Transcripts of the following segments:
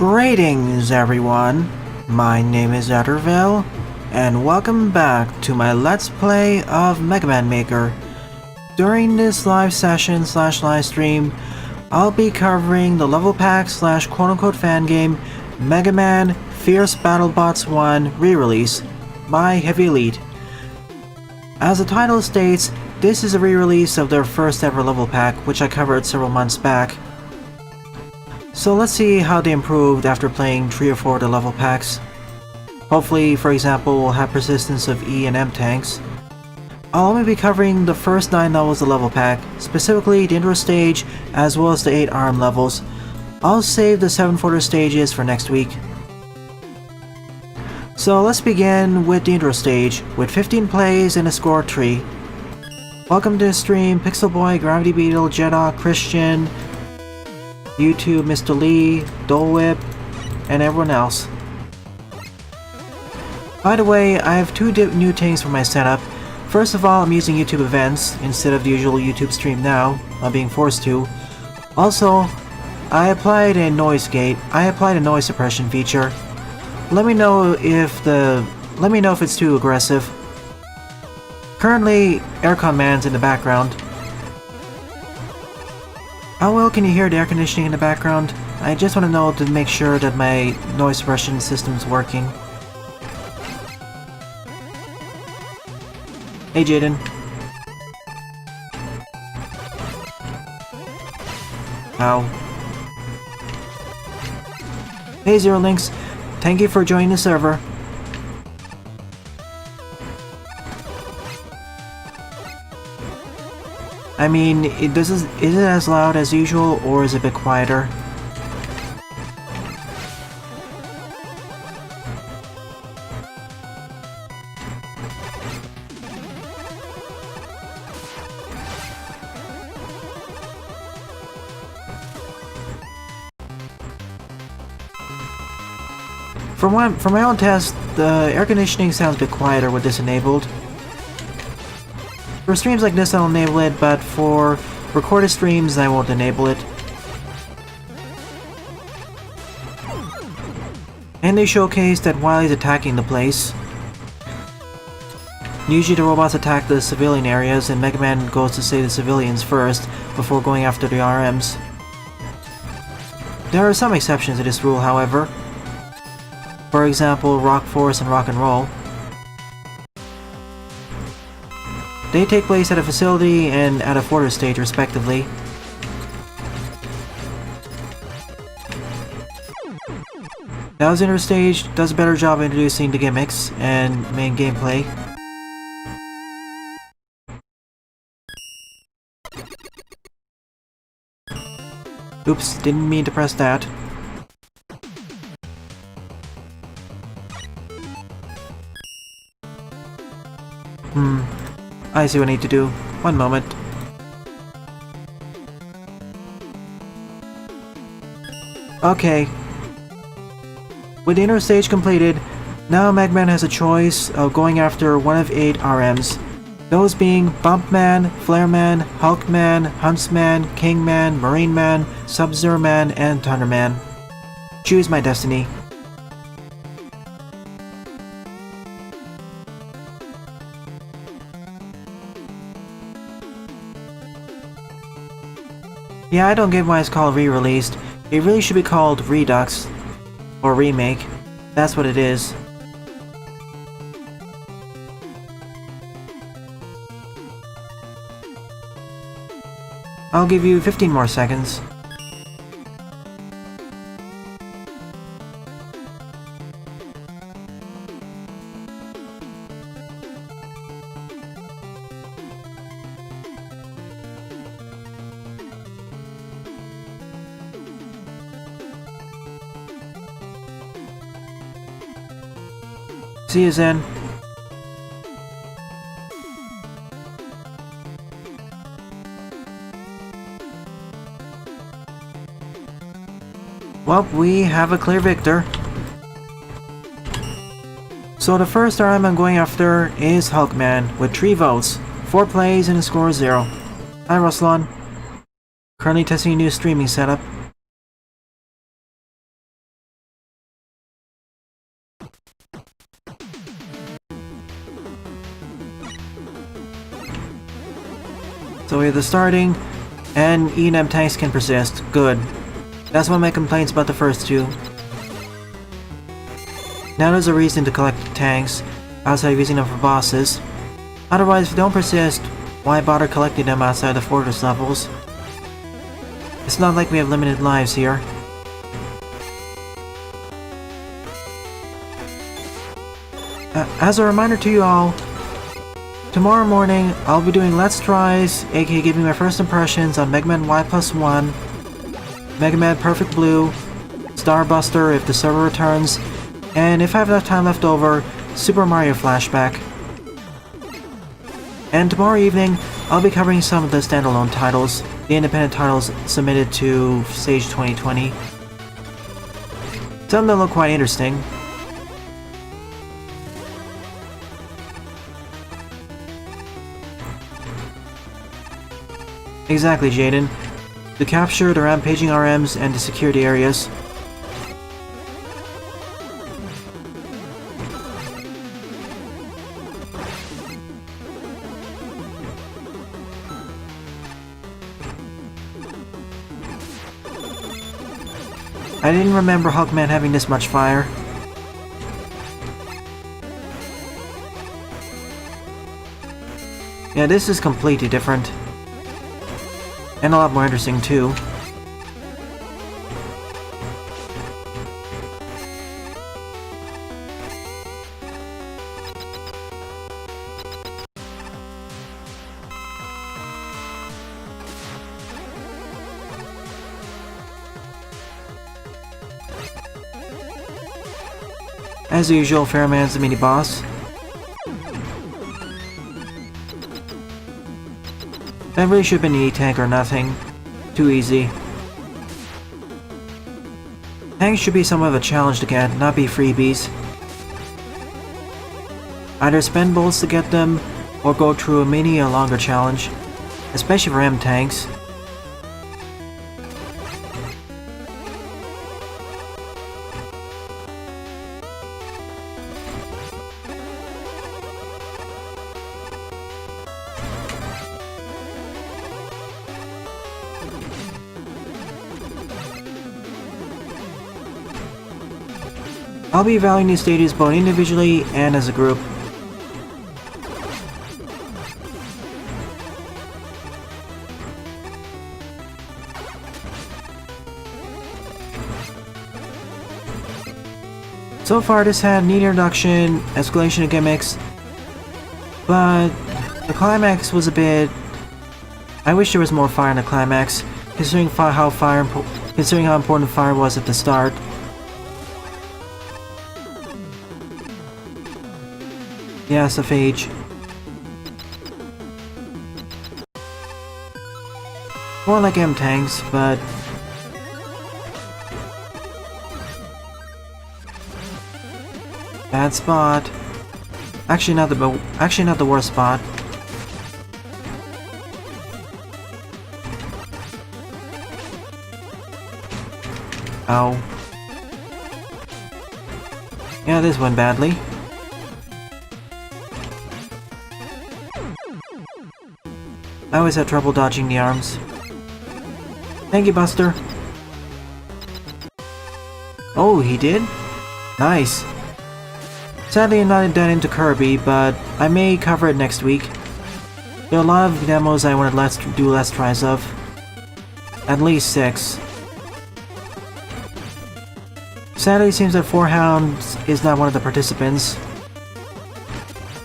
Greetings everyone, my name is Etterville, and welcome back to my Let's Play of Mega Man Maker. During this live session / live stream, I'll be covering the level pack / quote-unquote fan game Mega Man Fierce BattleBots 1 Re-Release by Heavy Elite. As the title states, this is a re-release of their first ever level pack, which I covered several months back. So let's see how they improved after playing 3 or 4 of the level packs. Hopefully, for example, we'll have persistence of E and M tanks. I'll only be covering the first 9 levels of the level pack, specifically the intro stage as well as the 8 ARM levels. I'll save the 7 further stages for next week. So let's begin with the intro stage, with 15 plays and a score of 3. Welcome to the stream, Pixel Boy, Gravity Beetle, Jeddah, Christian, YouTube, Mr. Lee, Dole Whip, and everyone else. By the way, I have 2 new things for my setup. First of all, I'm using YouTube events instead of the usual YouTube stream now. I'm being forced to. Also, I applied a noise suppression feature. Let me know if it's too aggressive. Currently, aircon man's in the background. How well can you hear the air conditioning in the background? I just want to know to make sure that my noise suppression system's working. Hey Jaden. Ow. Hey Zero Links. Thank you for joining the server. I mean, is it as loud as usual, or is it a bit quieter? From my own test, the air conditioning sounds a bit quieter with this enabled. For streams like this I'll enable it, but for recorded streams I won't enable it. And they showcased that Wily's attacking the place. Usually the robots attack the civilian areas and Mega Man goes to save the civilians first before going after the RMs. There are some exceptions to this rule, however. For example, Rock Force and Rock and Roll. They take place at a facility and at a further stage, respectively. Bowser's Interstage does a better job of introducing the gimmicks and main gameplay. Oops, didn't mean to press that. I see what I need to do. One moment. Okay. With the inner stage completed, now Mega Man has a choice of going after one of 8 RMs. Those being Bumpman, Flareman, Hulkman, Huntsman, Kingman, Marine Man, Subzero Man, and Thunderman. Choose my destiny. Yeah, I don't get why it's called re-released. It really should be called Redux. Or Remake. That's what it is. I'll give you 15 more seconds. See you, Zen. Well, we have a clear victor. So the first RM I'm going after is Hulkman, with 3 votes, 4 plays and a score of 0. Hi Ruslan. Currently testing a new streaming setup. So we have the starting, and E&M tanks can persist. Good. That's one of my complaints about the first two. Now there's a reason to collect tanks, outside of using them for bosses. Otherwise, if they don't persist, why bother collecting them outside the fortress levels? It's not like we have limited lives here. As a reminder to you all, tomorrow morning I'll be doing Let's Tries, aka giving my first impressions on Mega Man Y+1, Mega Man Perfect Blue, Starbuster if the server returns, and if I have enough time left over, Super Mario Flashback. And tomorrow evening, I'll be covering some of the standalone titles, the independent titles submitted to Stage 2020. Some of them look quite interesting. Exactly, Jaden. To capture the rampaging RMs and to secure the areas. I didn't remember Hawkman having this much fire. Yeah, this is completely different. And a lot more interesting too. As usual, Fairman's the mini-boss. That really should have been an E-tank or nothing. Too easy. Tanks should be somewhat of a challenge to get, not be freebies. Either spend bolts to get them, or go through a longer challenge. Especially for M-tanks. I'll be valuing these stages both individually and as a group. So far this had neat introduction, escalation of gimmicks, but the climax was a bit... I wish there was more fire in the climax, considering how important fire was at the start. Yeah, Safage. More like M-tanks, but... bad spot. Actually not the worst spot. Ow. Yeah, this went badly. I always had trouble dodging the arms. Thank you, Buster. Oh, he did? Nice. Sadly, I'm not that into Kirby, but I may cover it next week. There are a lot of demos I want to do Let's Tries of. At least 6. Sadly, it seems that Fourhound is not one of the participants.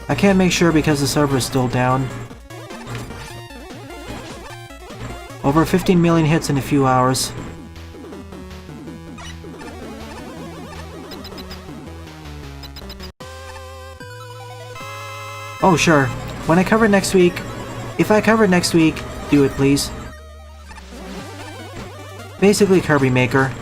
I can't make sure because the server is still down. Over 15 million hits in a few hours. Oh sure, when I cover it next week, if I cover it next week, do it please. Basically Kirby Maker.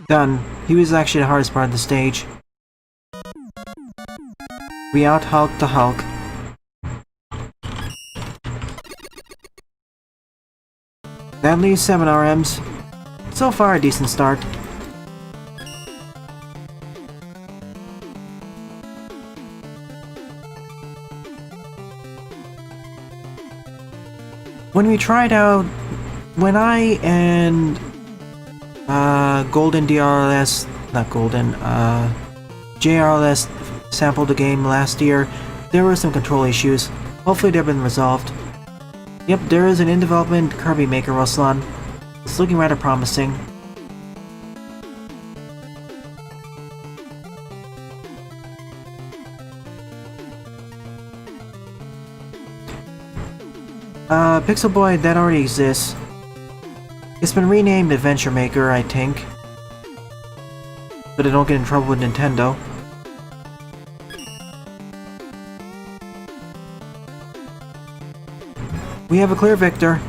Done. He was actually the hardest part of the stage. We out-Hulk the Hulk. That leaves 7 RMs. So far, a decent start. When we tried out... When I and... Golden DRLS... Not Golden, JRLS sampled the game last year, there were some control issues. Hopefully they've been resolved. Yep, there is an in-development Kirby Maker Ruslan. It's looking rather promising. Pixel Boy, that already exists. It's been renamed Adventure Maker, I think. But I don't get in trouble with Nintendo. We have a clear victor.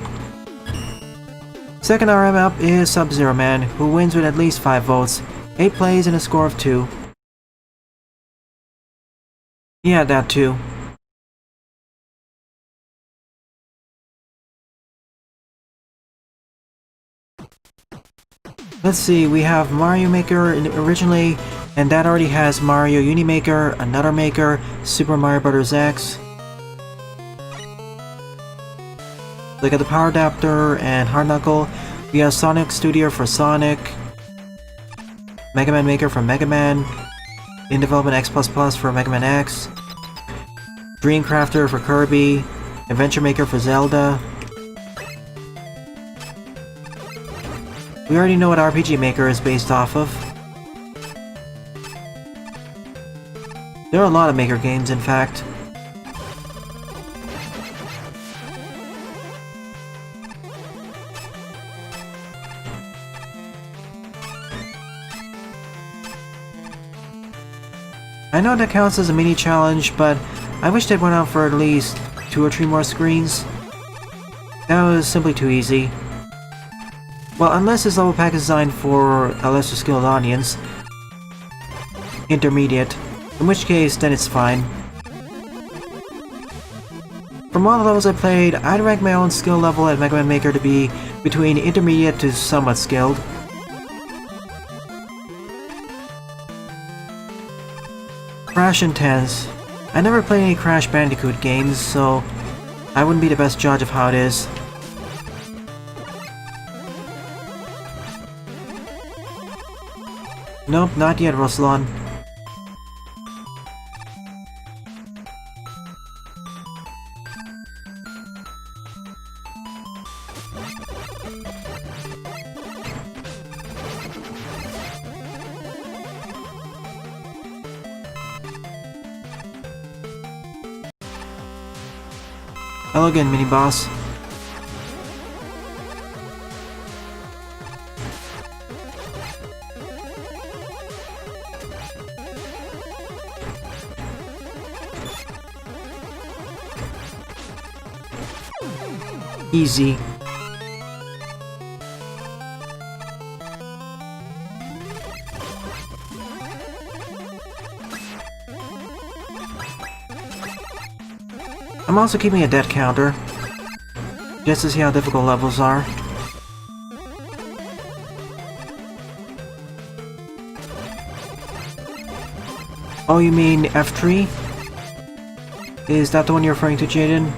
Second RM up is Subzero Man, who wins with at least 5 votes, 8 plays and a score of 2. Yeah, that too. Let's see, we have Mario Maker originally, and that already has Mario Unimaker, another Maker, Super Mario Bros. X. Look at the Power Adapter and Hard Knuckle. We have Sonic Studio for Sonic, Mega Man Maker for Mega Man, in development X++ for Mega Man X, Dream Crafter for Kirby, Adventure Maker for Zelda. We already know what RPG Maker is based off of. There are a lot of Maker games, in fact. I know that counts as a mini challenge, but I wish they'd went out for at least 2 or 3 more screens. That was simply too easy. Well, unless this level pack is designed for a lesser skilled audience. Intermediate. In which case, then it's fine. From all the levels I played, I'd rank my own skill level at Mega Man Maker to be between intermediate to somewhat skilled. Crash Intense. I never played any Crash Bandicoot games, so I wouldn't be the best judge of how it is. Nope, not yet, Ruslan. Hello again, mini-boss. Easy. I'm also keeping a death counter, just to see how difficult levels are. Oh, you mean F3? Is that the one you're referring to, Jaden?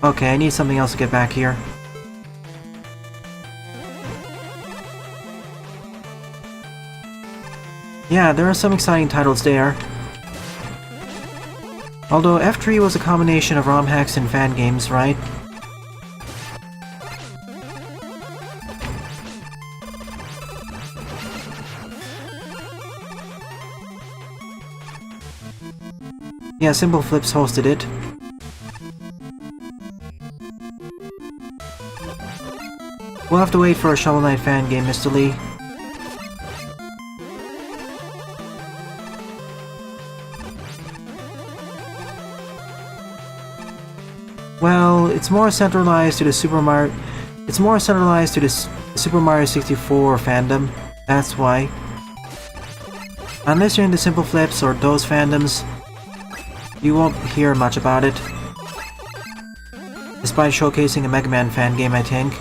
Okay, I need something else to get back here. Yeah, there are some exciting titles there. Although F3 was a combination of ROM hacks and fan games, right? Yeah, Simple Flips hosted it. We'll have to wait for a Shovel Knight fan game, Mr. Lee. Well, it's more centralized to the Super Mario 64 fandom. That's why. Unless you're into Simple Flips or those fandoms, you won't hear much about it. Despite showcasing a Mega Man fan game, I think.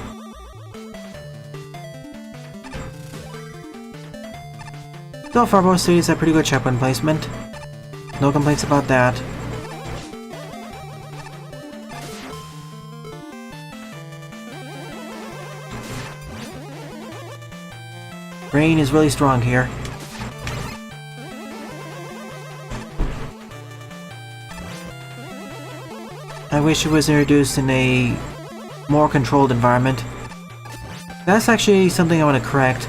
So far, both cities have pretty good checkpoint placement. No complaints about that. Rain is really strong here. I wish it was introduced in a more controlled environment. That's actually something I want to correct.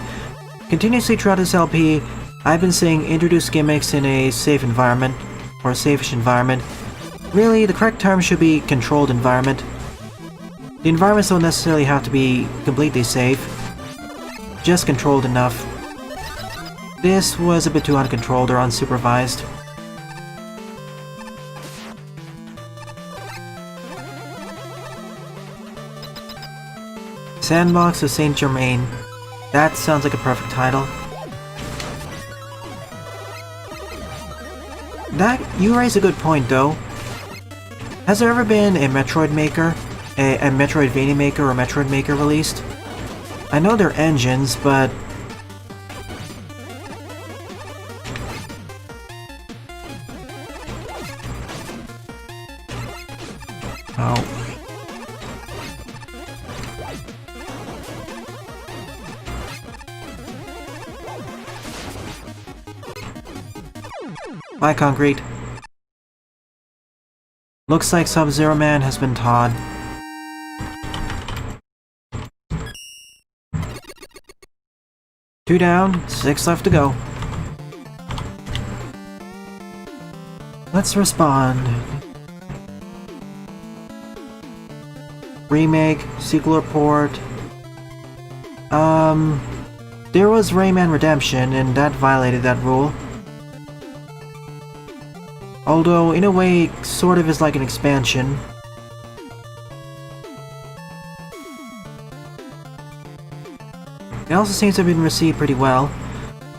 Continuously throughout this LP, I've been saying introduce gimmicks in a safe environment, or a safe-ish environment. Really, the correct term should be controlled environment. The environments don't necessarily have to be completely safe, just controlled enough. This was a bit too uncontrolled or unsupervised. Sandbox of Saint Germain. That sounds like a perfect title. You raise a good point though. Has there ever been a Metroid Maker, a Metroidvania Maker or Metroid Maker released? I know they're engines, but... Oh. Bye, Concrete. Looks like Subzero Man has been tawed. Two down, 6 left to go. Let's respond. Remake, sequel report. There was Rayman Redemption, and that violated that rule. Although, in a way, sort of is like an expansion. It also seems to have been received pretty well.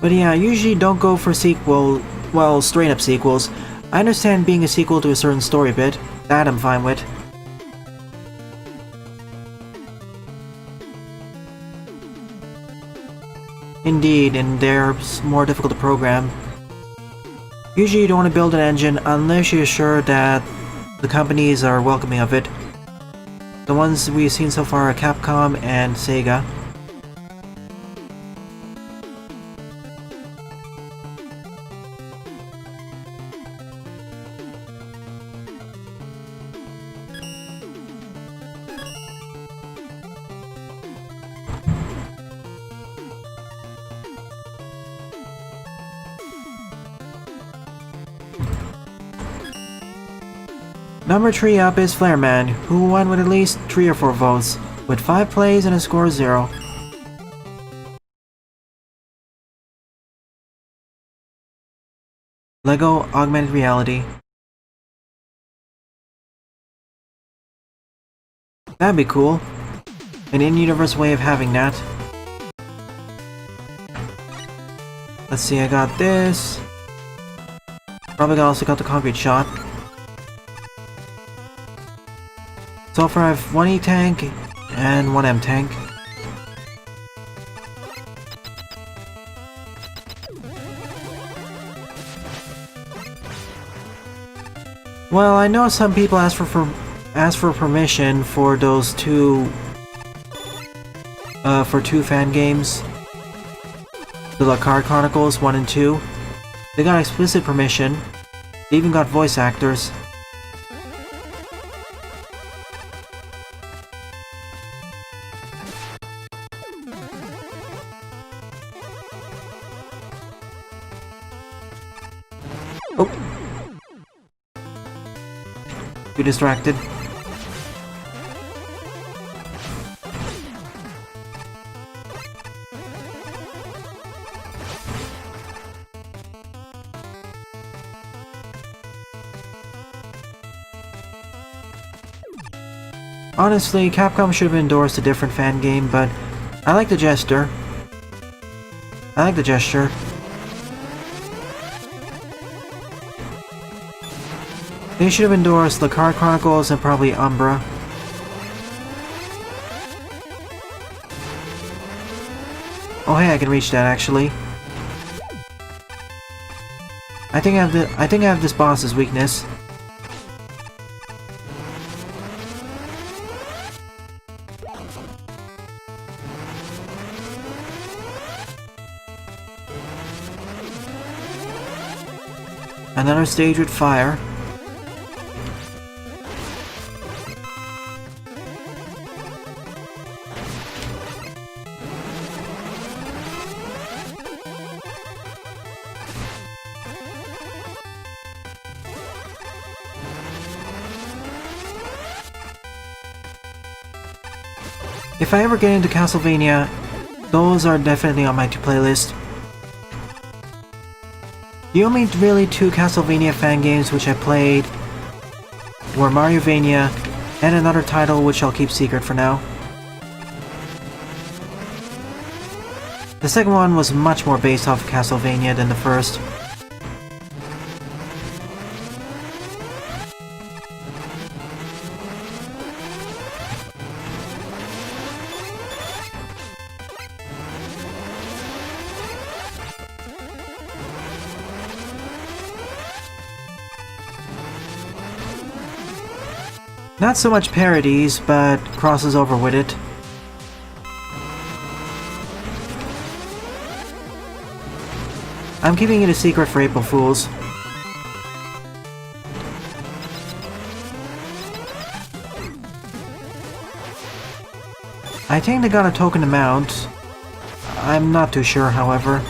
But yeah, I usually don't go for straight up sequels. I understand being a sequel to a certain story bit. That I'm fine with. Indeed, and they're more difficult to program. Usually you don't want to build an engine unless you're sure that the companies are welcoming of it. The ones we've seen so far are Capcom and Sega. Number 3 up is Flare Man, who won with at least 3 or 4 votes, with 5 plays and a score of 0. Lego Augmented Reality. That'd be cool. An in-universe way of having that. Let's see, I got this. Probably also got the concrete shot. So far I have 1 E-Tank and 1 M-Tank. Well, I know some people ask for permission for those two fan games. The La Carte Chronicles 1 and 2. They got explicit permission. They even got voice actors. Oh! Too distracted. Honestly, Capcom should have endorsed a different fan game, but I like the gesture. They should have endorsed the Card Chronicles and probably Umbra. Oh hey, I can reach that actually. I think I have this boss's weakness. Another stage with fire. If I ever get into Castlevania, those are definitely on my playlist. The only really two Castlevania fan games which I played were Mariovania and another title which I'll keep secret for now. The second one was much more based off of Castlevania than the first. Not so much parodies, but crosses over with it. I'm keeping it a secret for April Fools. I think they got a token amount. I'm not too sure, however.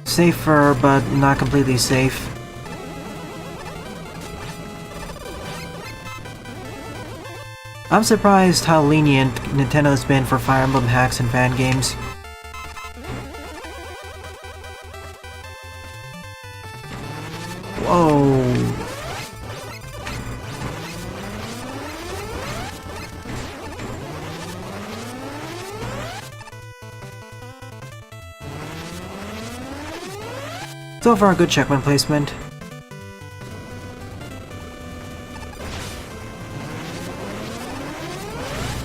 Safer, but not completely safe. I'm surprised how lenient Nintendo's been for Fire Emblem hacks and fan games. Whoa. So far, a good checkpoint placement.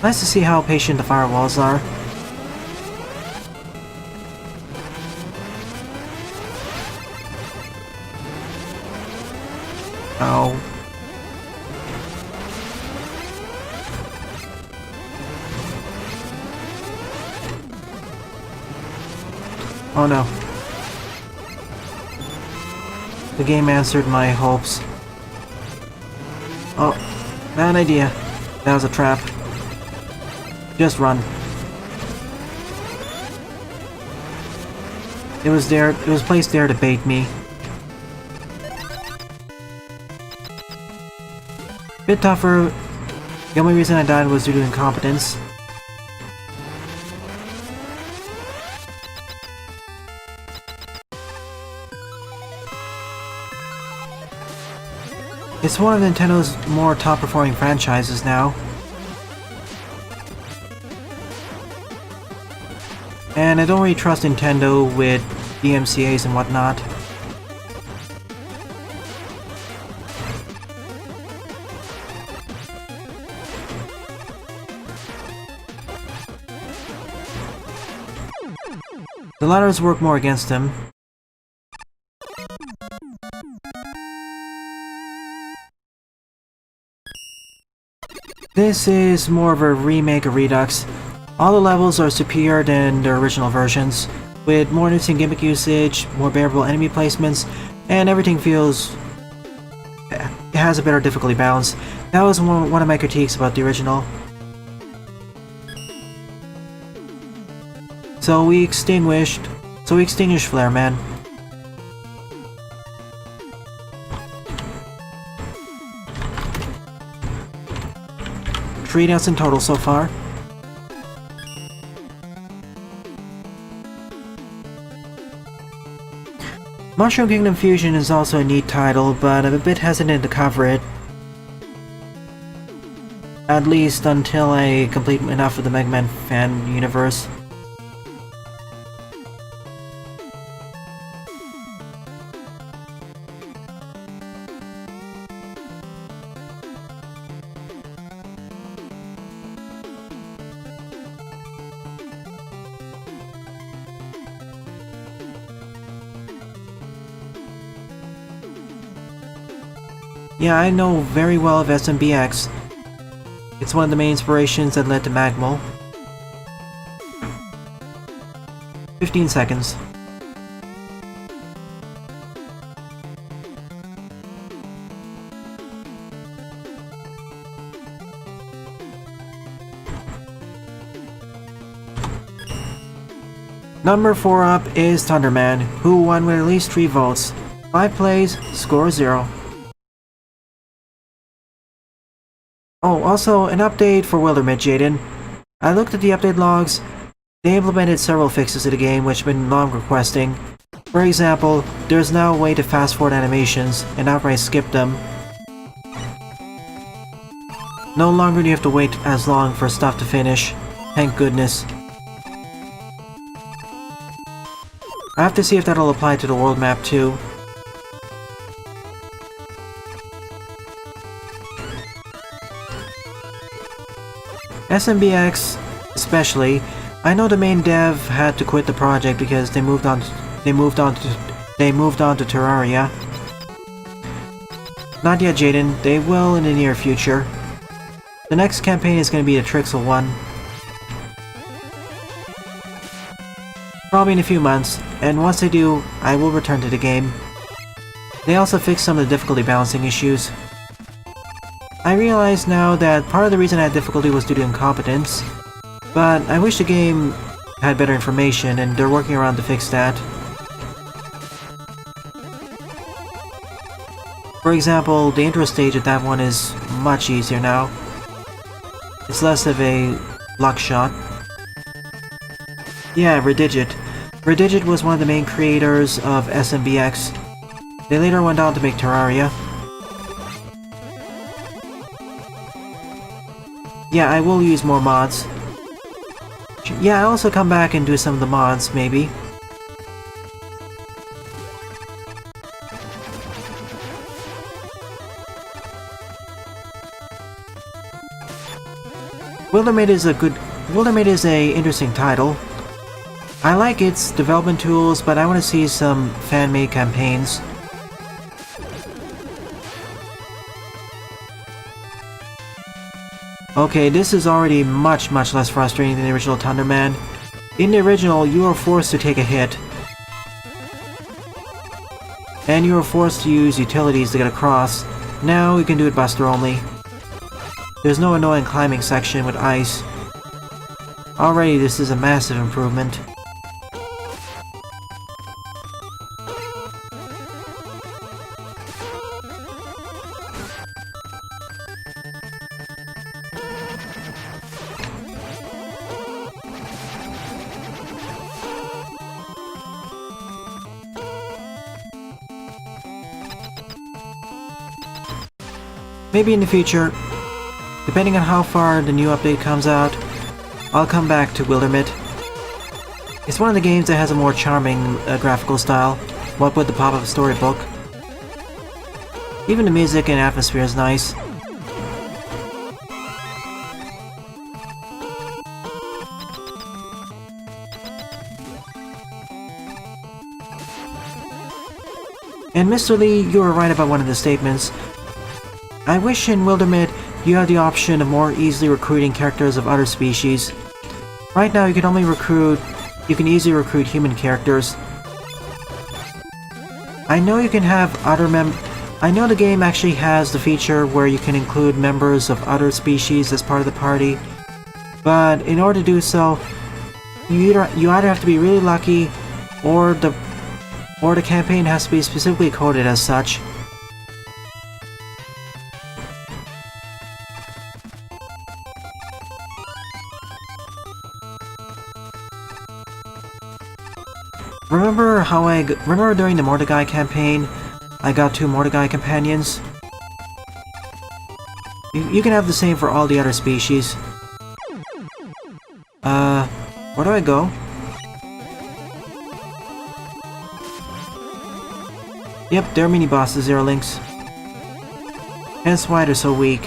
Nice to see how patient the firewalls are. Ow. Oh no. The game answered my hopes. Oh, bad idea. That was a trap. Just run. It was placed there to bait me. Bit tougher. The only reason I died was due to incompetence. It's one of Nintendo's more top-performing franchises now. And I don't really trust Nintendo with DMCAs and whatnot. The ladders work more against him. This is more of a remake of Redux. All the levels are superior than the original versions, with more interesting gimmick usage, more bearable enemy placements, and everything feels... it has a better difficulty balance. That was one of my critiques about the original. So we extinguished Flare Man. 3 deaths in total so far. Mushroom Kingdom Fusion is also a neat title, but I'm a bit hesitant to cover it. At least until I complete enough of the Mega Man fan universe. Yeah, I know very well of SMBX. It's one of the main inspirations that led to Magmal. 15 seconds. Number 4 up is Thunderman, who won with at least 3 votes. 5 plays, score 0. Oh, also, an update for Wildermyth, Jaden. I looked at the update logs. They implemented several fixes to the game which I've been long requesting. For example, there's now a way to fast forward animations and outright skip them. No longer do you have to wait as long for stuff to finish. Thank goodness. I have to see if that'll apply to the world map too. SMBX, especially, I know the main dev had to quit the project because they moved on to Terraria. Not yet, Jaden. They will in the near future. The next campaign is going to be the Trixel one. Probably in a few months, and once they do, I will return to the game. They also fixed some of the difficulty balancing issues. I realize now that part of the reason I had difficulty was due to incompetence, but I wish the game had better information, and they're working around to fix that. For example, the intro stage of that one is much easier now. It's less of a luck shot. Yeah, Redigit. Redigit was one of the main creators of SMBX. They later went on to make Terraria. Yeah, I will use more mods. Yeah, I'll also come back and do some of the mods, maybe. Wildermyth is a interesting title. I like its development tools, but I want to see some fan-made campaigns. Okay, this is already much less frustrating than the original Thunderman. In the original, you are forced to take a hit. And you are forced to use utilities to get across. Now you can do it Buster only. There's no annoying climbing section with ice. Already this is a massive improvement. Maybe in the future, depending on how far the new update comes out, I'll come back to Wildermyth. It's one of the games that has a more charming graphical style, what with the pop-up storybook. Even the music and atmosphere is nice. And Mr. Lee, you were right about one of the statements. I wish in Wildermyth you had the option of more easily recruiting characters of other species. Right now you can easily recruit human characters. I know you can have I know the game actually has the feature where you can include members of other species as part of the party, but in order to do so, you either have to be really lucky, or the campaign has to be specifically coded as such. Remember during the Mordecai campaign, I got 2 Mordecai companions? You can have the same for all the other species. Where do I go? Yep, they're mini-bosses, Zero Links. Hence why they're so weak.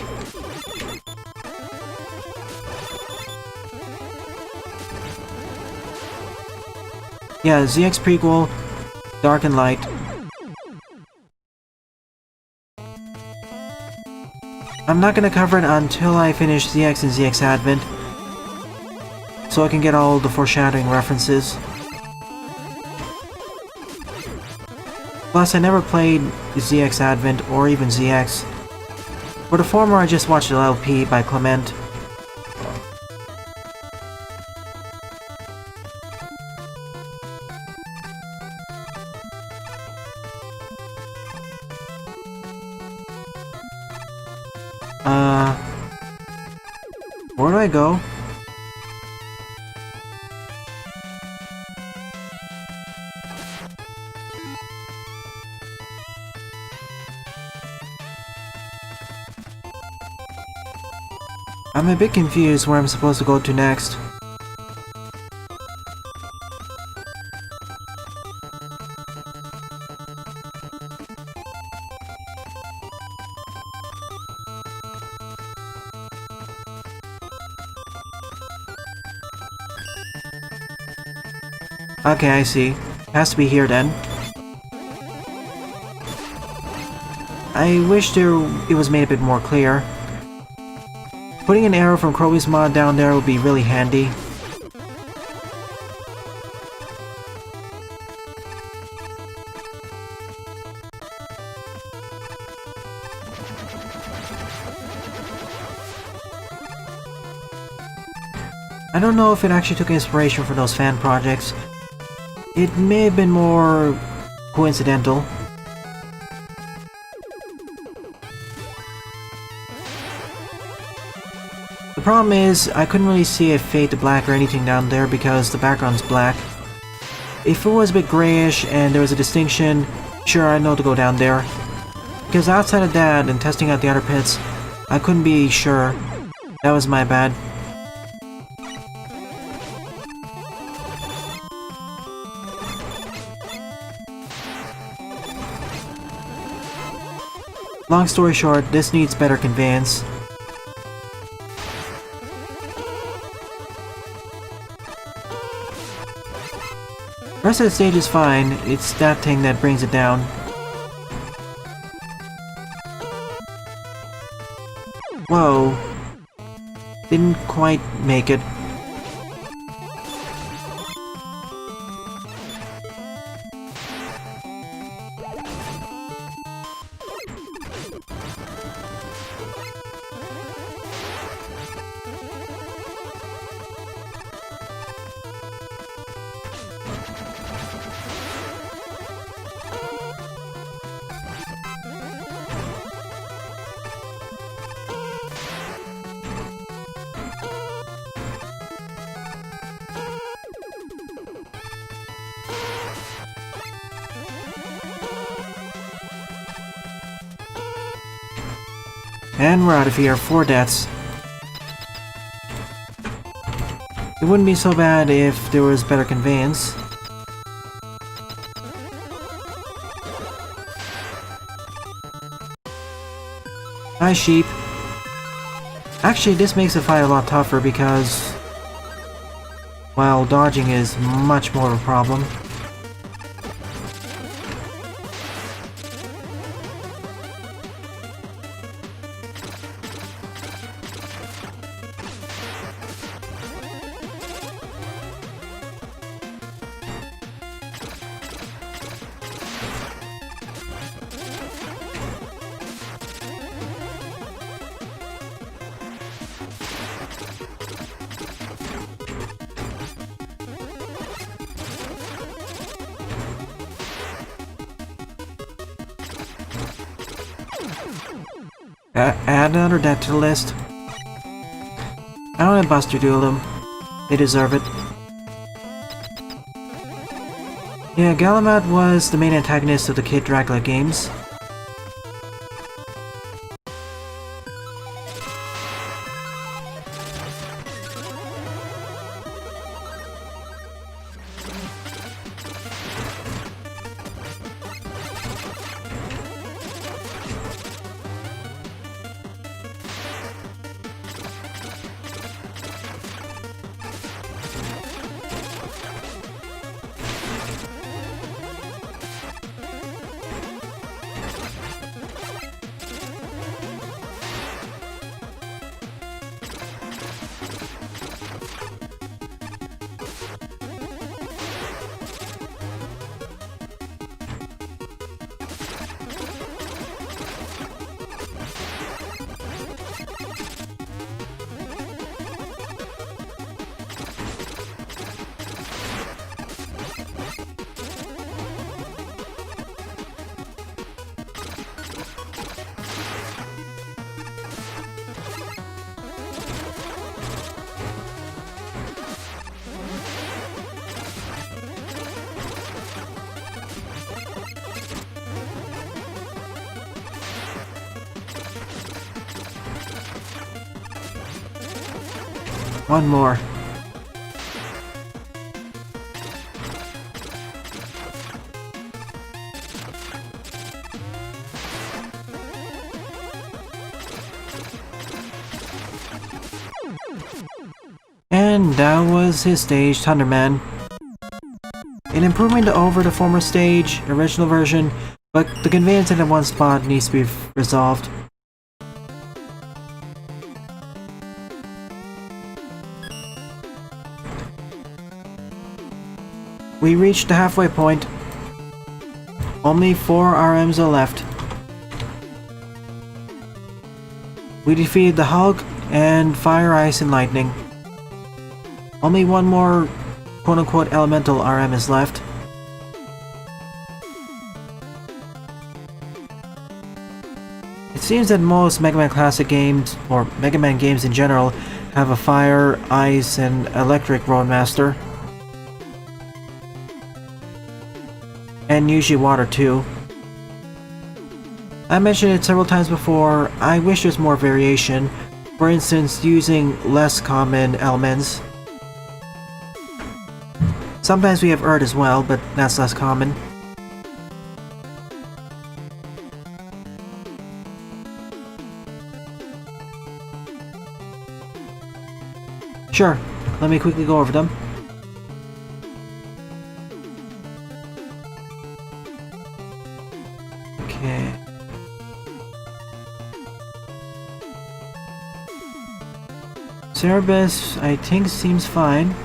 Yeah, ZX prequel, Dark and Light. I'm not gonna cover it until I finish ZX and ZX Advent, so I can get all the foreshadowing references. Plus, I never played ZX Advent or even ZX. For the former, I just watched the LP by Clement. Where do I go? I'm a bit confused where I'm supposed to go to next. Okay, I see. Has to be here then. I wish it was made a bit more clear. Putting an arrow from Crowley's mod down there would be really handy. I don't know if it actually took inspiration from those fan projects. It may have been more coincidental. The problem is, I couldn't really see a fade to black or anything down there because the background's black. If it was a bit grayish and there was a distinction, sure, I know to go down there. Because outside of that and testing out the other pits, I couldn't be sure. That was my bad. Long story short, this needs better conveyance. The rest of the stage is fine, it's that thing that brings it down. Whoa. Didn't quite make it. And we're out of here, 4 deaths. It wouldn't be so bad if there was better conveyance. Hi, sheep. Actually, this makes the fight a lot tougher because, well, dodging is much more of a problem. Add another death to the list. I don't want to Buster Duel them. They deserve it. Yeah, Galamat was the main antagonist of the Kid Dracula games. One more. And that was his stage, Thunderman. An improvement over the former stage, original version, but the conveyance in one spot needs to be resolved. We reached the halfway point. Only 4 RMs are left. We defeated the Hulk and Fire, Ice, and Lightning. Only one more quote-unquote elemental RM is left. It seems that most Mega Man Classic games, or Mega Man games in general, have a Fire, Ice, and Electric Roadmaster. And usually water too. I mentioned it several times before, I wish there's more variation, for instance using less common elements. Sometimes we have Earth as well, but that's less common. Sure, let me quickly go over them. Okay. Cerebus, I think, seems fine.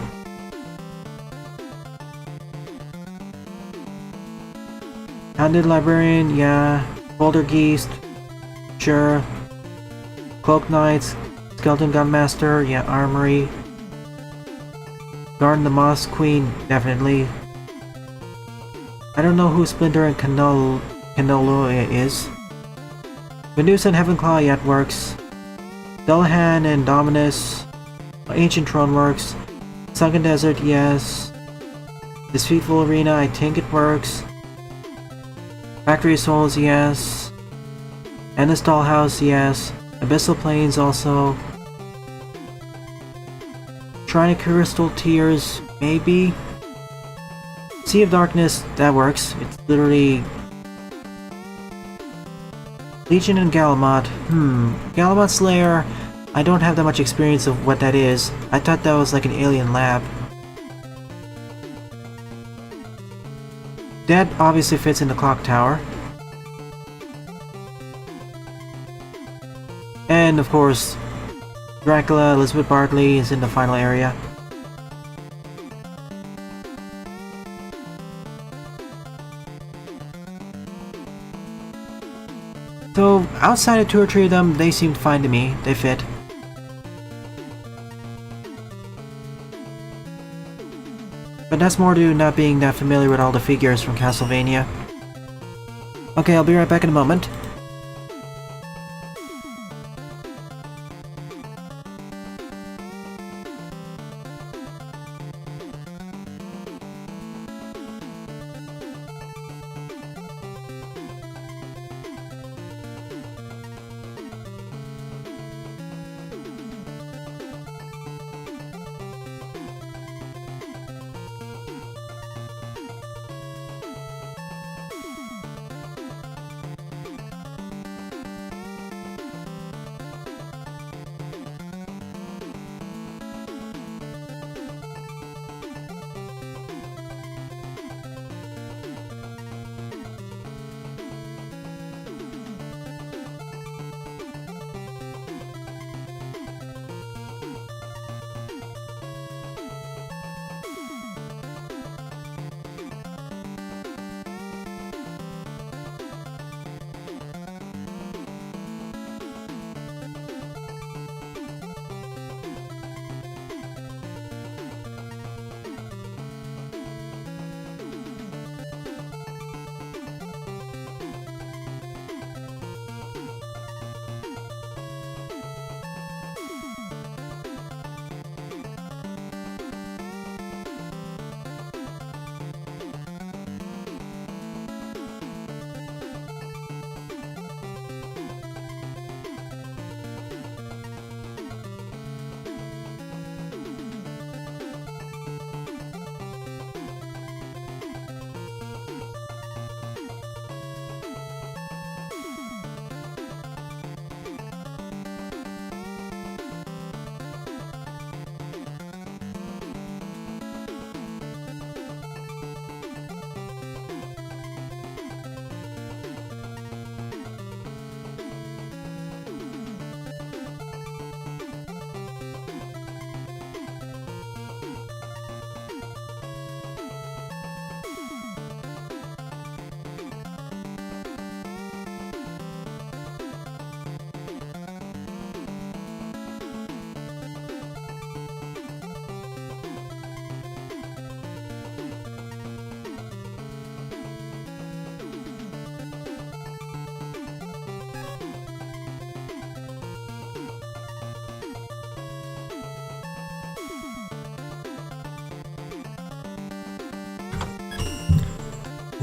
Hounded Librarian, yeah. Poltergeist, sure. Cloak Knights, Skeleton Gunmaster, yeah. Armory. Garden the Moss Queen, definitely. I don't know who Splinter and Canolo is. Medusa and Heavenclaw yet works. Dullahan and Dominus. Ancient Throne works. Sunken Desert, yes. Deceitful Arena, I think it works. Factory of Souls, yes. Endless Dollhouse, yes. Abyssal Plains also. Shrine of Crystal Tears, maybe. Sea of Darkness, that works. It's literally Legion and Galamot. Galamot Slayer, I don't have that much experience of what that is. I thought that was like an alien lab. Dead obviously fits in the clock tower. And of course, Dracula, Elizabeth Bartley is in the final area. So, outside of 2 or 3 of them, they seemed fine to me. They fit. But that's more due to not being that familiar with all the figures from Castlevania. Okay, I'll be right back in a moment.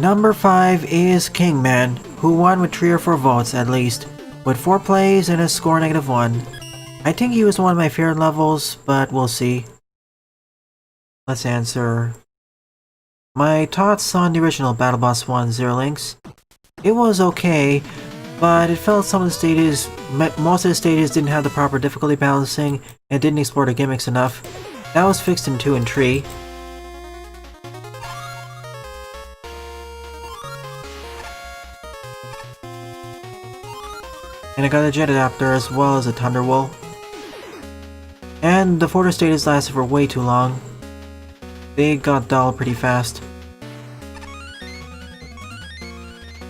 Number 5 is Kingman, who won with 3 or 4 votes at least, with 4 plays and a score -1. I think he was one of my favorite levels, but we'll see. Let's answer. My thoughts on the original Battle Boss 1, Rerelease. It was okay, but it felt some of the stages, most of the stages didn't have the proper difficulty balancing and didn't explore the gimmicks enough. That was fixed in 2 and 3. And I got a jet adapter as well as a thunderwool. And the photo stages lasted for way too long. They got dull pretty fast.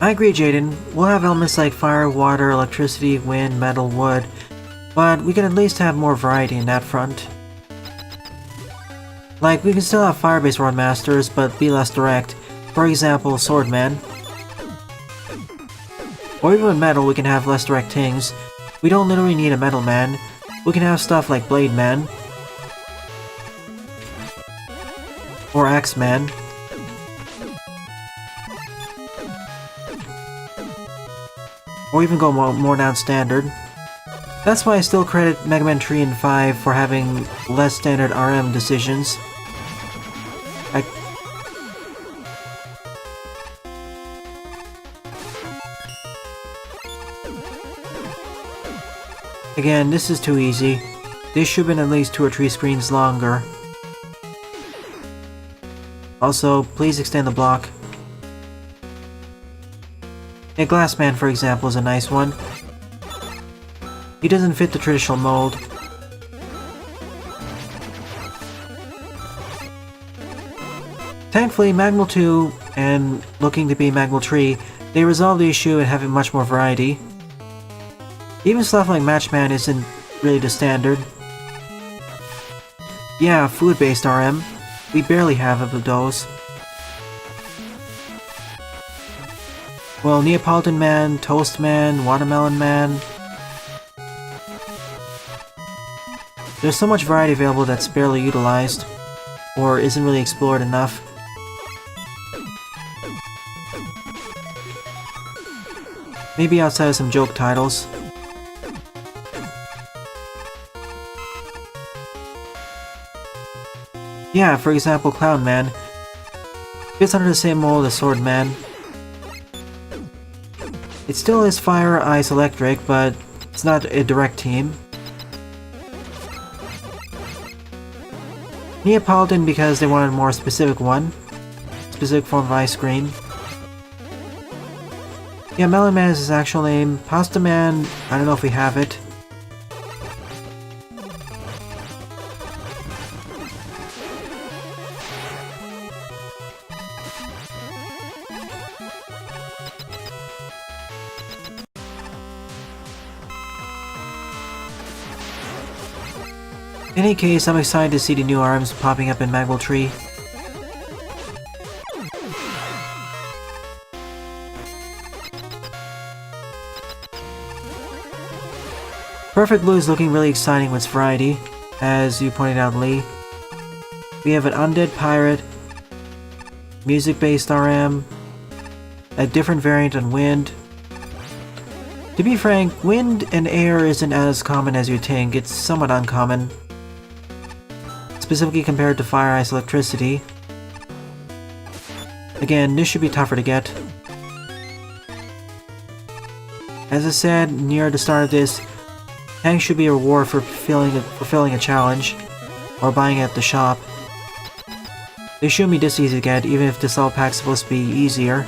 I agree, Jaden. We'll have elements like fire, water, electricity, wind, metal, wood, but we can at least have more variety in that front. Like, we can still have fire-based run masters, but be less direct. For example, Swordman. Or even with metal, we can have less direct things. We don't literally need a Metal Man. We can have stuff like Blade Man. Or Axe Man. Or even go more non-standard. That's why I still credit Mega Man 3 and 5 for having less standard RM decisions. Again, this is too easy. This should have been at least 2 or 3 screens longer. Also, please extend the block. A Glass Man, for example, is a nice one. He doesn't fit the traditional mold. Thankfully, Magmal 2 and looking to be Magmal 3, they resolve the issue and have much more variety. Even stuff like Matchman isn't really the standard. Yeah, food-based RM. We barely have of those. Well, Neapolitan Man, Toast Man, Watermelon Man. There's so much variety available that's barely utilized, or isn't really explored enough. Maybe outside of some joke titles. Yeah, for example, Clown Man. Fits under the same mold as Sword Man. It still is fire, ice, electric, but it's not a direct team. Neapolitan because they wanted a more specific one. Specific form of ice cream. Yeah, Melon Man is his actual name. Pasta Man, I don't know if we have it. In any case, I'm excited to see the new arms popping up in Magmal 3. Perfect Blue is looking really exciting with its variety, as you pointed out, Lee. We have an Undead Pirate, music-based RM, a different variant on Wind. To be frank, Wind and Air isn't as common as you'd think, it's somewhat uncommon. Specifically compared to Fire, Ice, Electricity. Again, this should be tougher to get. As I said near the start of this, tanks should be a reward for fulfilling a challenge, or buying it at the shop. They shouldn't be this easy to get, even if the salt pack's supposed to be easier.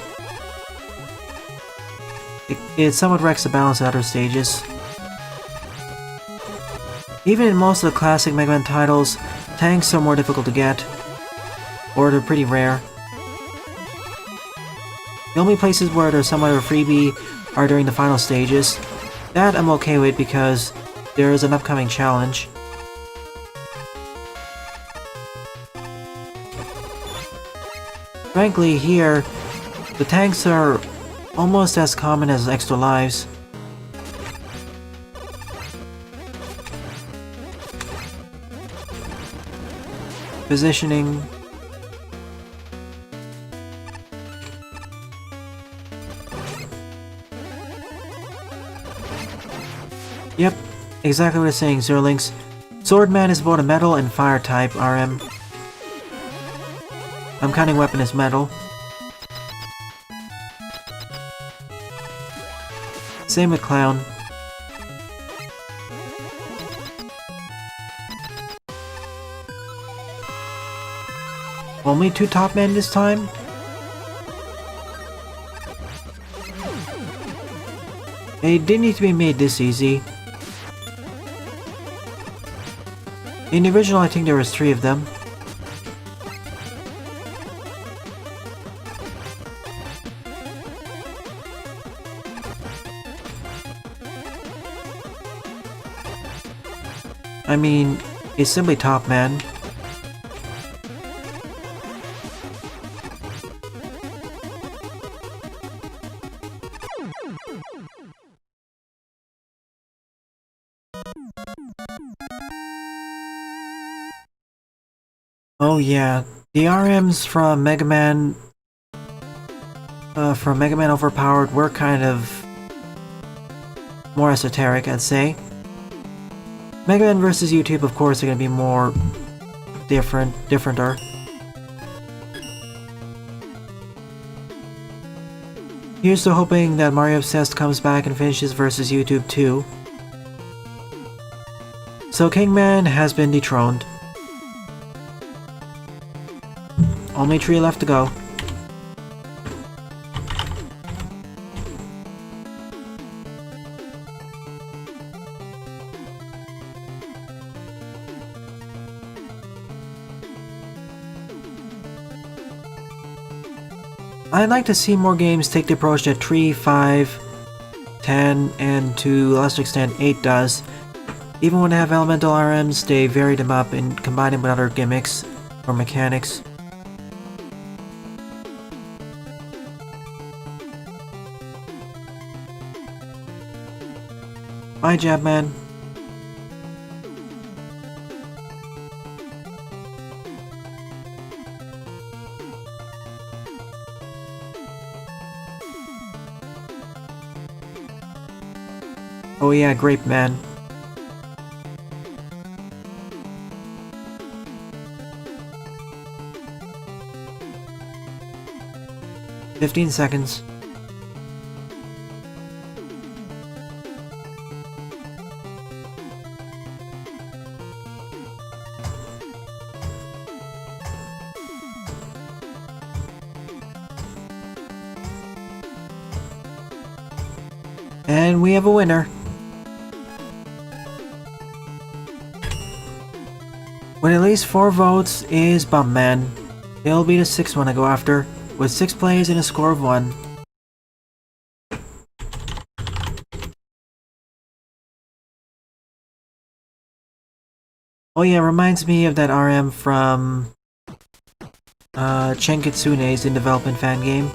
It somewhat wrecks the balance at other stages. Even in most of the classic Mega Man titles, tanks are more difficult to get, or they're pretty rare. The only places where there's somewhat of a freebie are during the final stages. That I'm okay with because there is an upcoming challenge. Frankly, here, the tanks are almost as common as extra lives. Positioning. Yep, exactly what it's saying, Zerlinks. Swordman is both a metal and fire type RM. I'm counting weapon as metal. Same with Clown. Only 2 top men this time? It didn't need to be made this easy. In the original, I think there was 3 of them. I mean, it's simply Top Man. Oh yeah, the RMs from Mega Man Overpowered were kind of more esoteric, I'd say. Mega Man vs. YouTube, of course, are gonna be more differenter. Here's to hoping that Mario Obsessed comes back and finishes vs. YouTube too. So Kingman has been dethroned. Only 3 left to go. I'd like to see more games take the approach that 3, 5, 10, and to a lesser extent 8 does. Even when they have elemental RMs, they vary them up and combine them with other gimmicks or mechanics. Bye, Jabman. Oh yeah, Grape Man. "15 seconds. And we have a winner. With at least 4 votes is Bumpman. He'll be the 6th one I go after, with 6 players and a score of 1. Oh yeah, reminds me of that RM from Chenkitsune's in development fan game.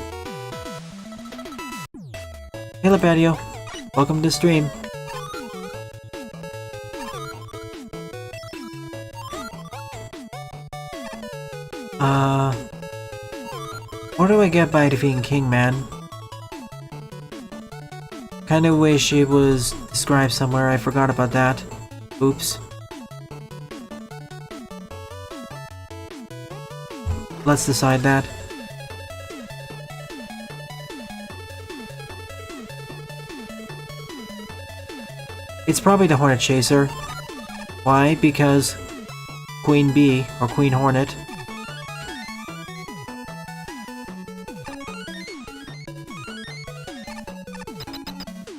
Hey Lepadio, welcome to the stream. What do I get by defeating Kingman? Kinda wish it was described somewhere, I forgot about that. Oops. Let's decide that. It's probably the Hornet Chaser. Why? Because Queen Bee, or Queen Hornet.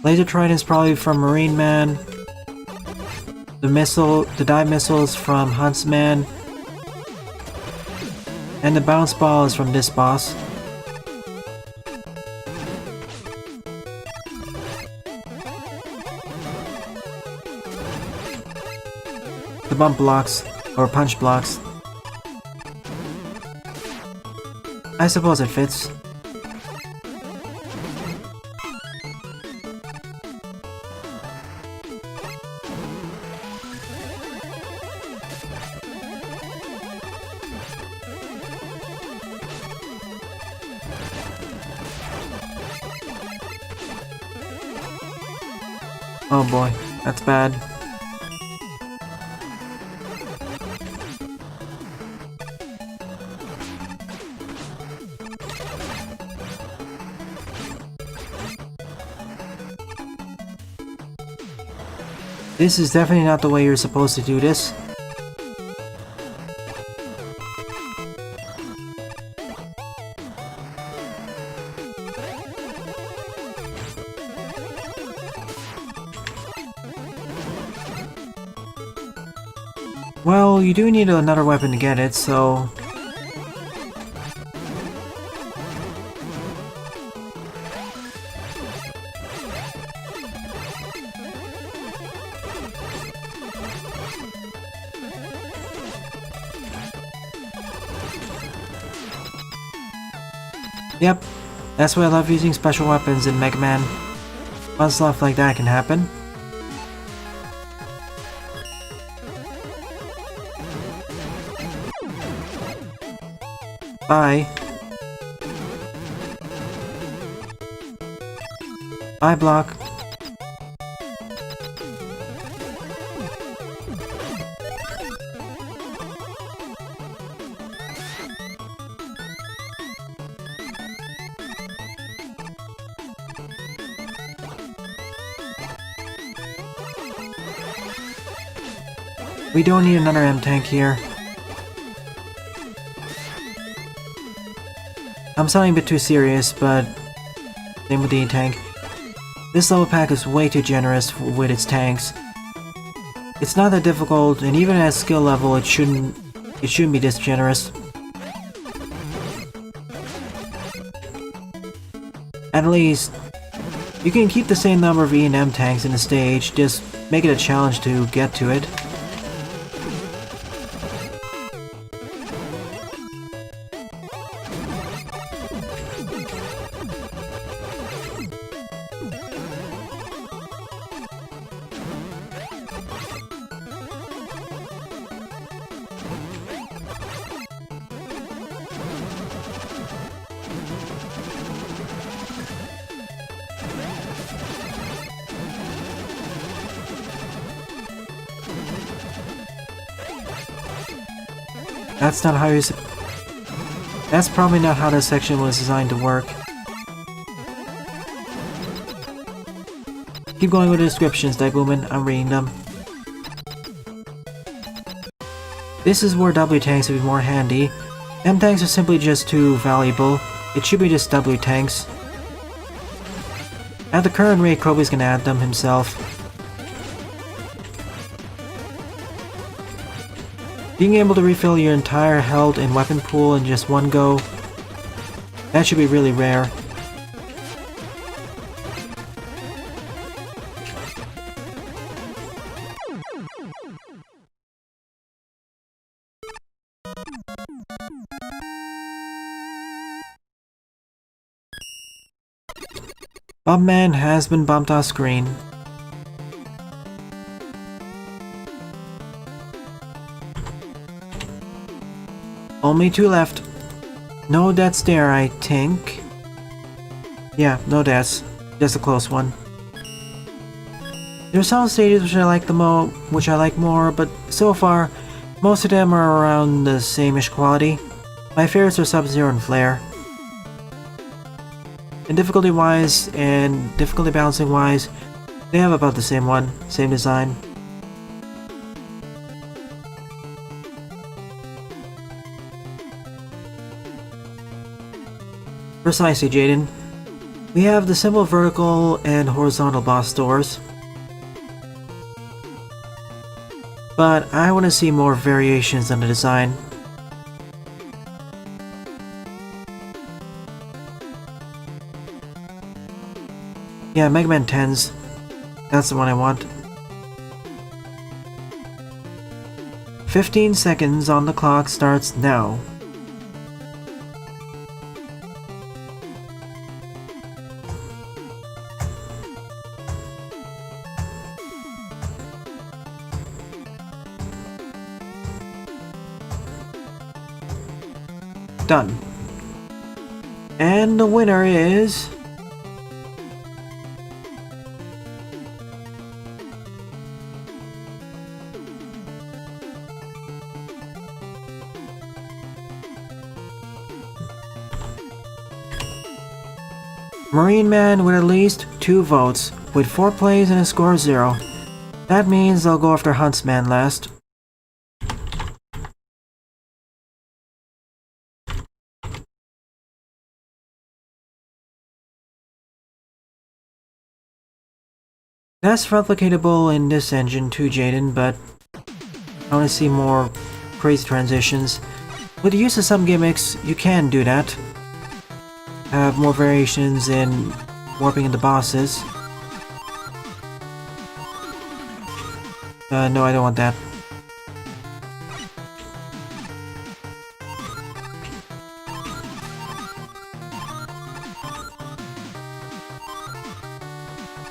Laser Trident is probably from Marine Man. The dive missile is from Huntsman. And the bounce ball is from this boss. The bump blocks, or punch blocks. I suppose it fits. Oh boy, that's bad. This is definitely not the way you're supposed to do this. Well, you do need another weapon to get it, so... Yep, that's why I love using special weapons in Mega Man. Fun stuff like that can happen. Bye. Bye, block. We don't need another M-Tank here. I'm sounding a bit too serious, but same with the E-Tank. This level pack is way too generous with its tanks. It's not that difficult, and even at skill level, it shouldn't be this generous. At least, you can keep the same number of E and M tanks in the stage, just make it a challenge to get to it. That's not how you That's probably not how this section was designed to work. Keep going with the descriptions, Daibuman. I'm reading them. This is where W tanks would be more handy. M tanks are simply just too valuable. It should be just W tanks. At the current rate, Kobe's gonna add them himself. Being able to refill your entire health and weapon pool in just one go, that should be really rare. Bobman has been bumped off screen. Only 2 left. No deaths there, I think. Yeah, no deaths. Just a close one. There are some stages which I like more, but so far, most of them are around the same-ish quality. My favorites are Subzero and Flare. And difficulty-wise and difficulty balancing-wise, they have about the same design. Precisely, Jaden. We have the simple vertical and horizontal boss doors. But I want to see more variations on the design. Yeah, Mega Man 10s. That's the one I want. 15 seconds on the clock starts now. Done. And the winner is... Marine Man with at least 2 votes, with 4 plays and a score of 0. That means I'll go after Huntsman last. That's replicatable in this engine too, Jaden, but I want to see more crazy transitions. With the use of some gimmicks, you can do that. Have more variations in warping into bosses. No, I don't want that.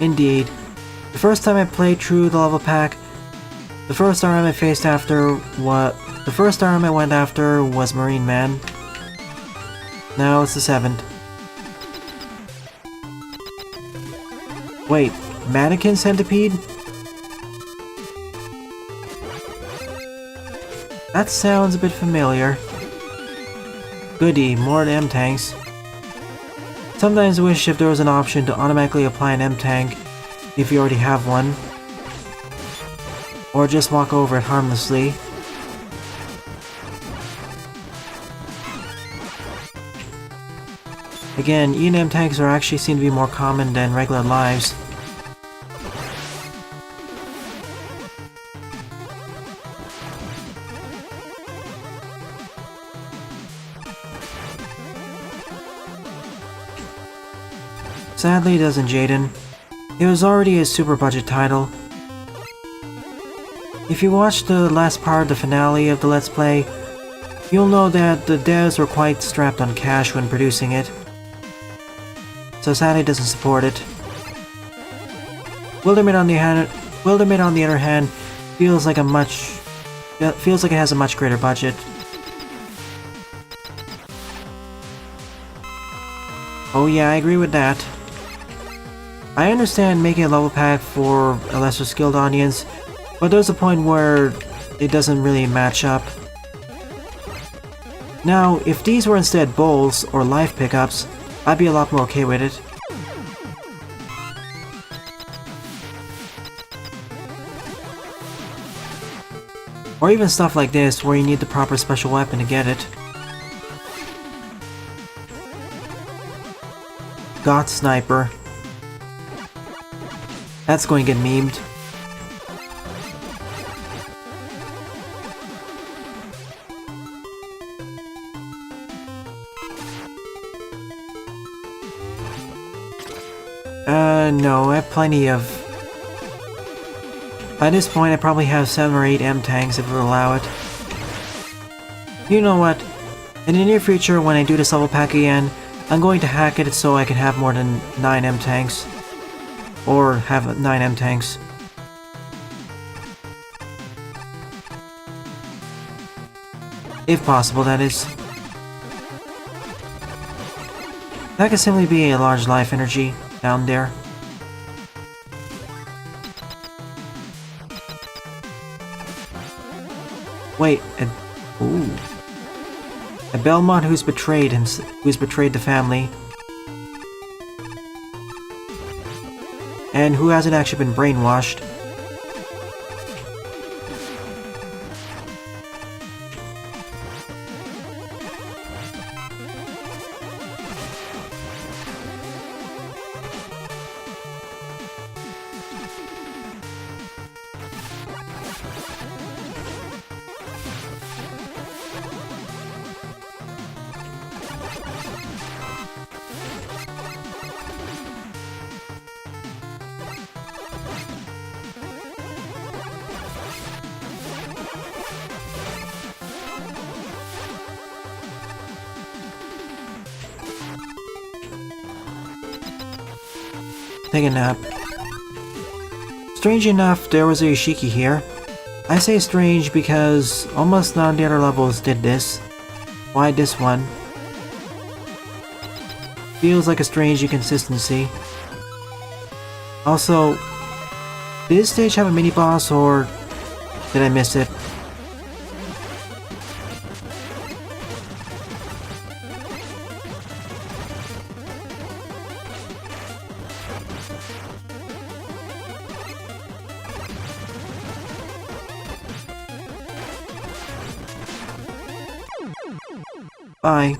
Indeed. The first time I played through the level pack, the first RM I went after was Marine Man. Now it's the 7th. Wait, Mannequin Centipede? That sounds a bit familiar. Goody, more M-Tanks. Sometimes I wish if there was an option to automatically apply an M-Tank if you already have one. Or just walk over it harmlessly. Again, E&M tanks are actually seem to be more common than regular lives. Sadly it doesn't, Jaden. It was already a super budget title. If you watched the last part of the finale of the Let's Play, you'll know that the devs were quite strapped on cash when producing it. So sadly it doesn't support it. Wildermid on the other hand feels like it has a much greater budget. Oh yeah, I agree with that. I understand making a level pack for a lesser skilled audience, but there's a point where it doesn't really match up. Now, if these were instead bowls or life pickups, I'd be a lot more okay with it. Or even stuff like this, where you need the proper special weapon to get it. Got Sniper. That's going to get memed. No, I have plenty of... By this point, I probably have 7 or 8 M-Tanks if it would allow it. You know what? In the near future, when I do this level pack again, I'm going to hack it so I can have more than 9 M-Tanks. Or have 9 M-Tanks. If possible, that is. That could simply be a large life energy down there. Wait, a Belmont who's betrayed the family. And who hasn't actually been brainwashed. Take a nap. Strange enough, there was a Yoshiki here. I say strange because almost none of the other levels did this. Why this one? Feels like a strange inconsistency. Also, did this stage have a mini-boss or did I miss it? Bye.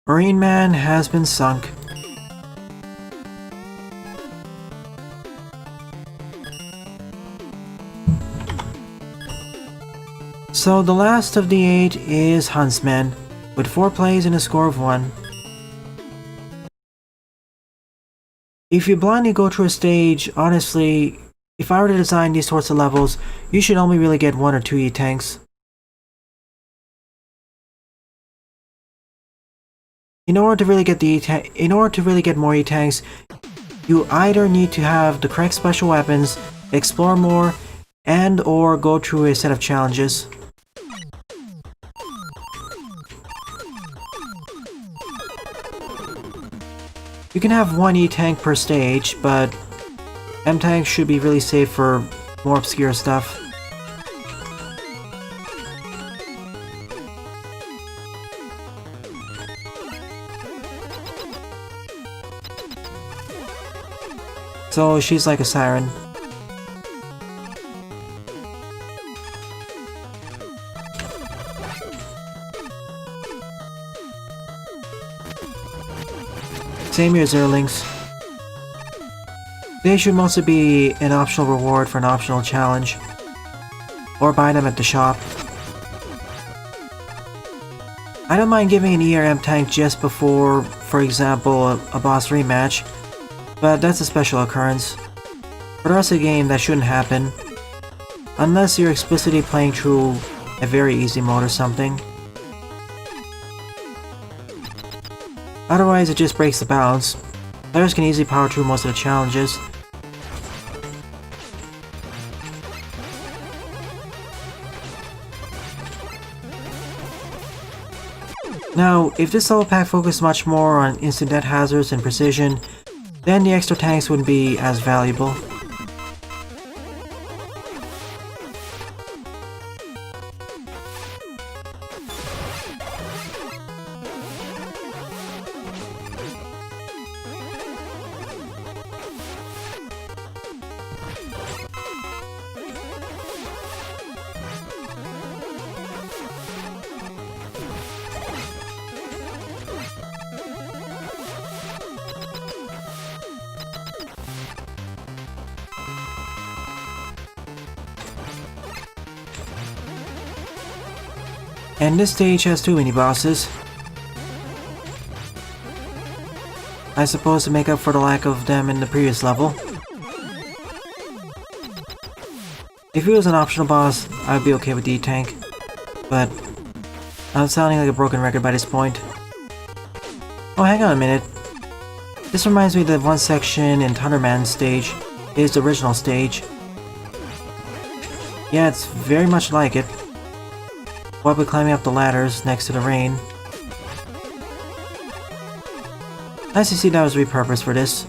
Marine Man has been sunk. So the last of the 8 is Huntsman, with 4 plays and a score of 1. If you blindly go through a stage, honestly, if I were to design these sorts of levels, you should only really get 1 or 2 E-tanks. In order to really get more E-tanks, you either need to have the correct special weapons, explore more, and or go through a set of challenges. You can have 1 E-tank per stage, but M-tanks should be really safe for more obscure stuff. So she's like a siren. Same here as Zerlings. They should mostly be an optional reward for an optional challenge, or buy them at the shop. I don't mind giving an ERM tank just before, for example, a boss rematch, but that's a special occurrence. For the rest of the game, that shouldn't happen, unless you're explicitly playing through a very easy mode or something. Otherwise, it just breaks the balance. Players can easily power through most of the challenges. Now, if this level pack focused much more on instant death hazards and precision, then the extra tanks wouldn't be as valuable. And this stage has 2 mini-bosses. I suppose to make up for the lack of them in the previous level. If it was an optional boss, I'd be okay with the E-tank, but I'm sounding like a broken record by this point. Oh, hang on a minute. This reminds me that one section in Thunder Man's stage is the original stage. Yeah, it's very much like it. While we're climbing up the ladders next to the rain. Nice to see that was repurposed for this.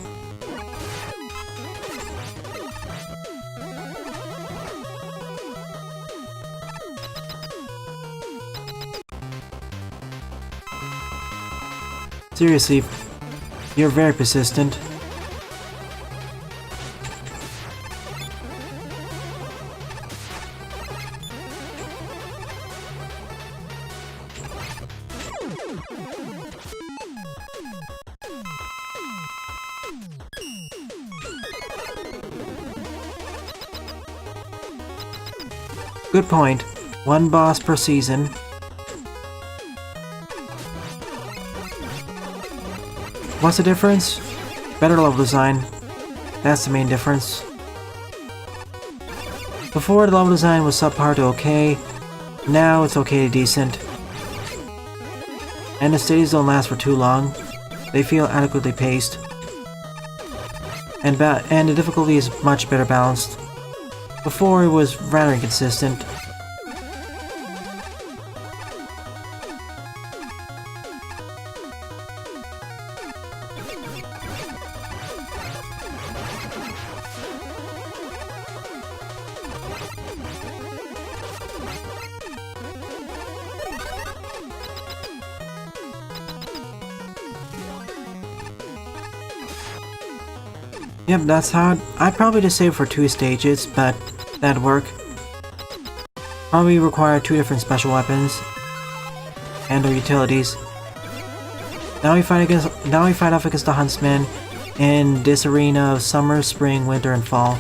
Seriously, you're very persistent. Good point. 1 boss per season. What's the difference? Better level design. That's the main difference. Before, the level design was subpar to okay. Now it's okay to decent. And the stages don't last for too long. They feel adequately paced. And the difficulty is much better balanced. Before, it was rather inconsistent. Yep, that's how I'd probably just save for 2 stages, but that'd work. Probably require 2 different special weapons and or utilities. Now we fight off against the Huntsman in this arena of summer, spring, winter, and fall.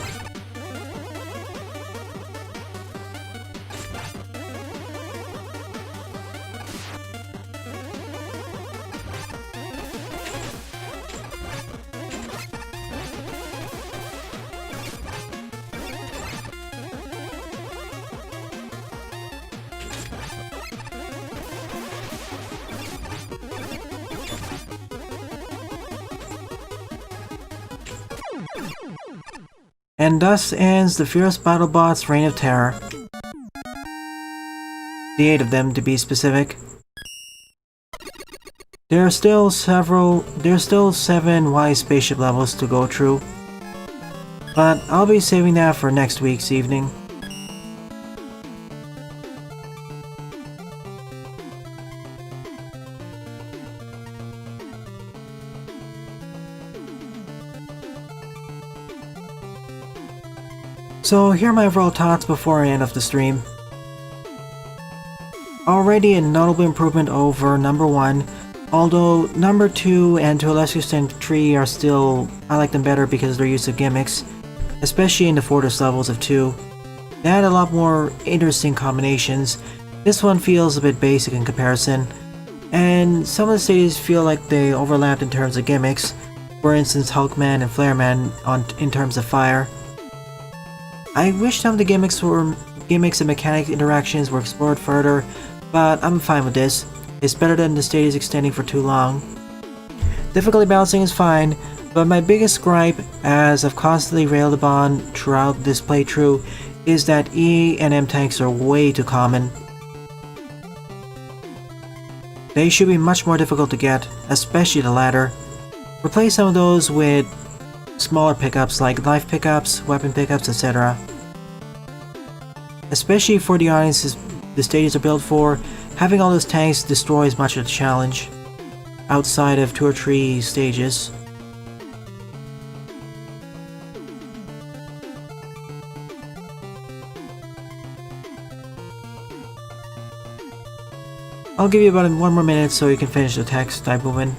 And thus ends the Fierce BattleBot's reign of terror. The 8 of them, to be specific. There are still 7 wise spaceship levels to go through, but I'll be saving that for next week's evening. So here are my overall thoughts before I end off the stream. Already a notable improvement over number 1, although number 2 and to a lesser extent 3 are still, I like them better because of their use of gimmicks, especially in the Fortress levels of 2. They had a lot more interesting combinations. This one feels a bit basic in comparison, and some of the stages feel like they overlapped in terms of gimmicks, for instance Hulkman and Flareman in terms of fire. I wish some of the gimmicks and mechanic interactions were explored further, but I'm fine with this. It's better than the stages extending for too long. Difficulty balancing is fine, but my biggest gripe, as I've constantly railed upon throughout this playthrough, is that E and M tanks are way too common. They should be much more difficult to get, especially the latter. Replace some of those with smaller pickups like life pickups, weapon pickups, etc. Especially for the audiences the stages are built for, having all those tanks destroys much of the challenge, outside of 2 or 3 stages. I'll give you about 1 more minute so you can finish the text type movement.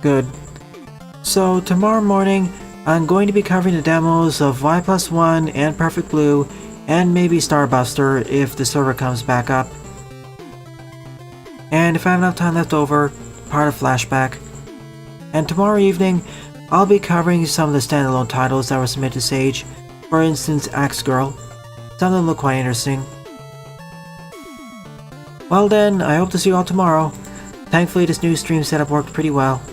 Good. So tomorrow morning, I'm going to be covering the demos of Y+1 and Perfect Blue, and maybe Starbuster if the server comes back up. And if I have enough time left over, part of Flashback. And tomorrow evening, I'll be covering some of the standalone titles that were submitted to Sage, for instance Axe Girl. Some of them look quite interesting. Well then, I hope to see you all tomorrow. Thankfully this new stream setup worked pretty well.